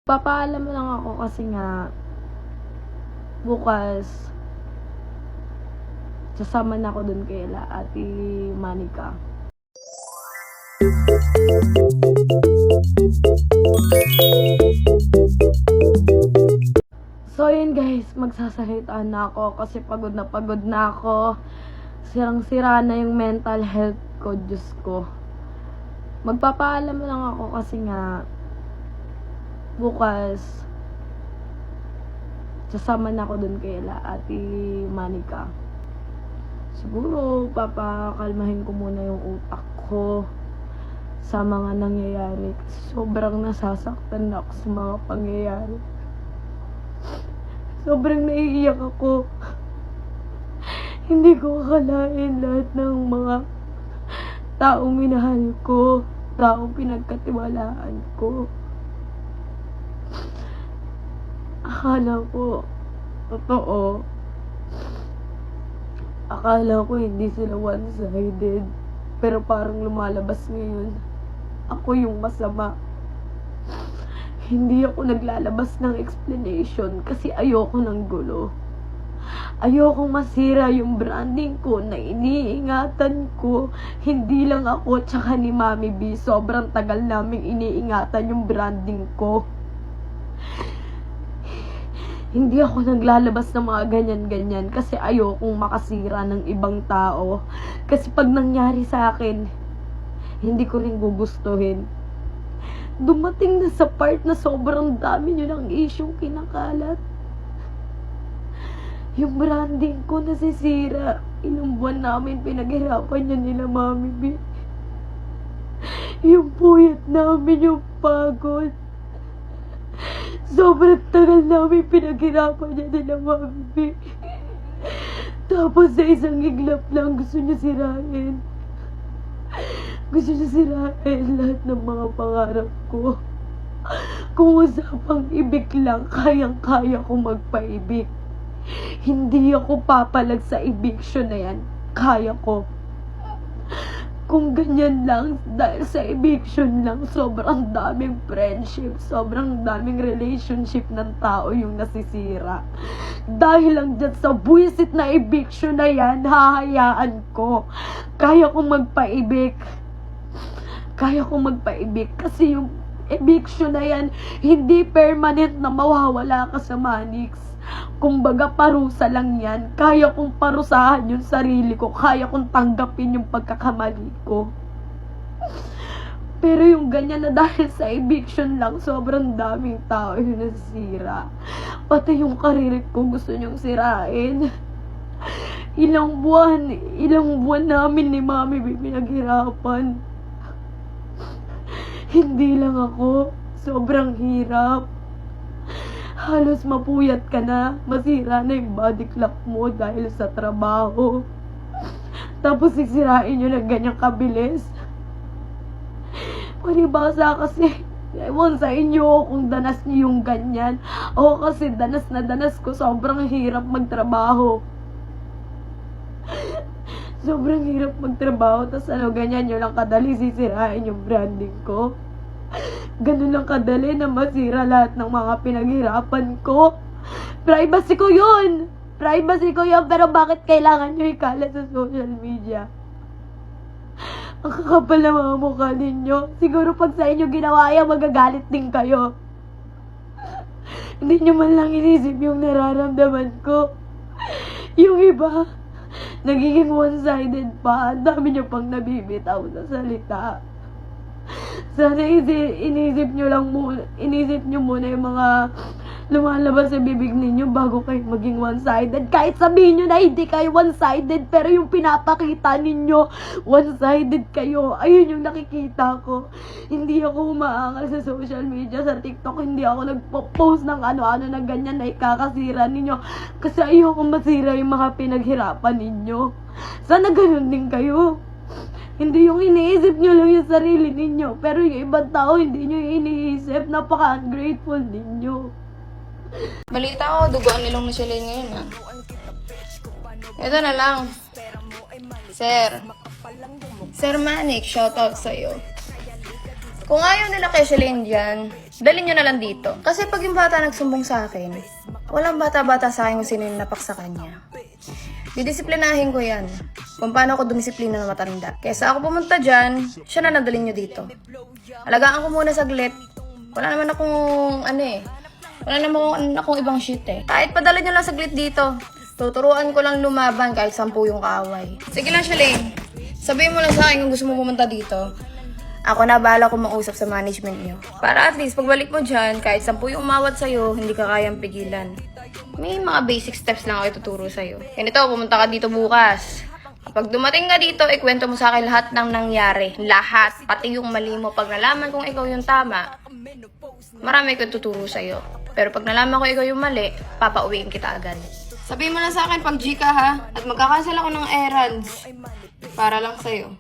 Papaalam lang ako kasi nga bukas sasama na ako dun kay Ate Manika. So yun guys, magsasalita na ako kasi pagod na ako. Sirang-sira na yung mental health ko, Diyos ko. Magpapaalam lang ako kasi nga bukas sasama na ako dun kay Ate Manika. Siguro papakalmahin ko muna yung utak ko sa mga nangyayari kasi sobrang nasasaktan na ako sa mga pangyayari. Sobrang naiiyak ako. Hindi ko akalain lahat ng mga taong minahal ko, taong pinagkatiwalaan ko. Akala ko totoo. Akala ko hindi sila one-sided. Pero parang lumalabas ngayon, ako yung masama. Hindi ako naglalabas ng explanation kasi ayoko ng gulo. Ayokong masira yung branding ko na iniingatan ko. Hindi lang ako tsaka ni Mami B. Sobrang tagal naming iniingatan yung branding ko. Hindi ako naglalabas ng mga ganyan-ganyan kasi ayokong makasira ng ibang tao. Kasi pag nangyari sa akin, hindi ko rin gugustuhin. Dumating na sa part na sobrang dami nyo ng issue kinakalat. Yung branding ko nasisira. Ilang buwan namin pinaghirapan niya nila Mami B. Yung puyat namin, yung pagod. Sobrang tagal namin pinaghirapan niya nila Mami B. Tapos sa isang iglap lang gusto niya sirain. Gusto niya sirain lahat ng mga pangarap ko. Kung usapang ibig lang, kayang-kaya ko magpaibig. Hindi ako papalag sa eviction na yan. Kaya ko. Kung ganyan lang, dahil sa eviction lang, sobrang daming friendship, sobrang daming relationship ng tao yung nasisira. Dahil lang dyan sa buwisit na eviction na yan, hahayaan ko. Kaya kong magpaibig. Kaya kong magpaibig kasi yung eviction na yan, hindi permanent na mawawala ka sa Manix. Kumbaga parusa lang yan. Kaya kong parusahan yung sarili ko. Kaya kong tanggapin yung pagkakamali ko. Pero yung ganyan na dahil sa eviction lang, sobrang daming tao yung nasisira. Pati yung karir ko gusto nyong sirain. Ilang buwan namin ni Mami pinaghirapan. Hindi lang ako. Sobrang hirap. Halos mapuyat ka na, masira na yung body clock mo dahil sa trabaho. Tapos sisirain nyo ng ganyang kabilis. Palibasa kasi, ewan sa inyo kung danas nyo yung ganyan. Ako kasi danas na danas ko, sobrang hirap magtrabaho. Sobrang hirap magtrabaho, tas ganyan nyo lang kadali sisirain yung branding ko. Ganun lang kadali na masira lahat ng mga pinaghirapan ko. Privacy ko yun! Privacy ko yun, pero bakit kailangan nyo ikalat sa social media? Ang kakapal na mga mukha ninyo. Siguro pag sa inyo ginawa yan, magagalit din kayo. Hindi nyo man lang inisip yung nararamdaman ko. Yung iba, nagiging one-sided pa. Ang dami nyo pang nabibitaw sa salita. Sana inisip nyo muna yung mga lumalabas sa bibig ninyo bago kayo maging one-sided. Kahit sabihin nyo na hindi kayo one-sided, pero yung pinapakita ninyo, one-sided kayo. Ayun yung nakikita ko. Hindi ako umaangal sa social media, sa TikTok. Hindi ako nagpo-post ng ano-ano na ganyan na ikakasira ninyo. Kasi ayoko masira yung mga pinaghirapan ninyo. Sana ganun din kayo. Hindi yung iniisip nyo lang yung sarili ninyo. Pero yung ibang tao, hindi nyo iniisip. Napaka-ungrateful ninyo. Balita ko, dugoan nilong na sila ngayon, ha? Ito na lang. Sir Manik, shoutout sa'yo. Kung ayaw nila kay Shalane dyan, dalhin nyo na lang dito. Kasi pag yung bata nagsumbong sa akin, walang bata-bata sa akin kung sino yung napak sa kanya. Didisiplinahin ko yan. Kung paano ako dumisiplina ng matanda. Kesa ako pumunta dyan, siya na nadalhin nyo dito. Alagaan ko muna saglit. Wala naman akong, wala naman akong ibang shit eh. Kahit padala nyo lang saglit dito, tuturuan ko lang lumaban kahit 10 yung kaaway. Sige lang, Shalane. Sabihin mo lang sa akin kung gusto mo pumunta dito. Ako na bahala kung mausap sa management nyo. Para at least, pagbalik mo dyan, kahit 10 yung umawat sa'yo, hindi ka kayang pigilan. May mga basic steps lang ako ituturo sa'yo. Ganito, pumunta ka dito bukas. Kapag dumating ka dito, ikwento mo sa akin lahat ng nangyari. Lahat. Pati yung mali mo. Pag nalaman kung ikaw yung tama, marami ko tuturo sa'yo. Pero pag nalaman ko ikaw yung mali, papauwiin kita agad. Sabihin mo na sa akin pag G ka ha, at magkakancel ako ng errands. Para lang sa'yo.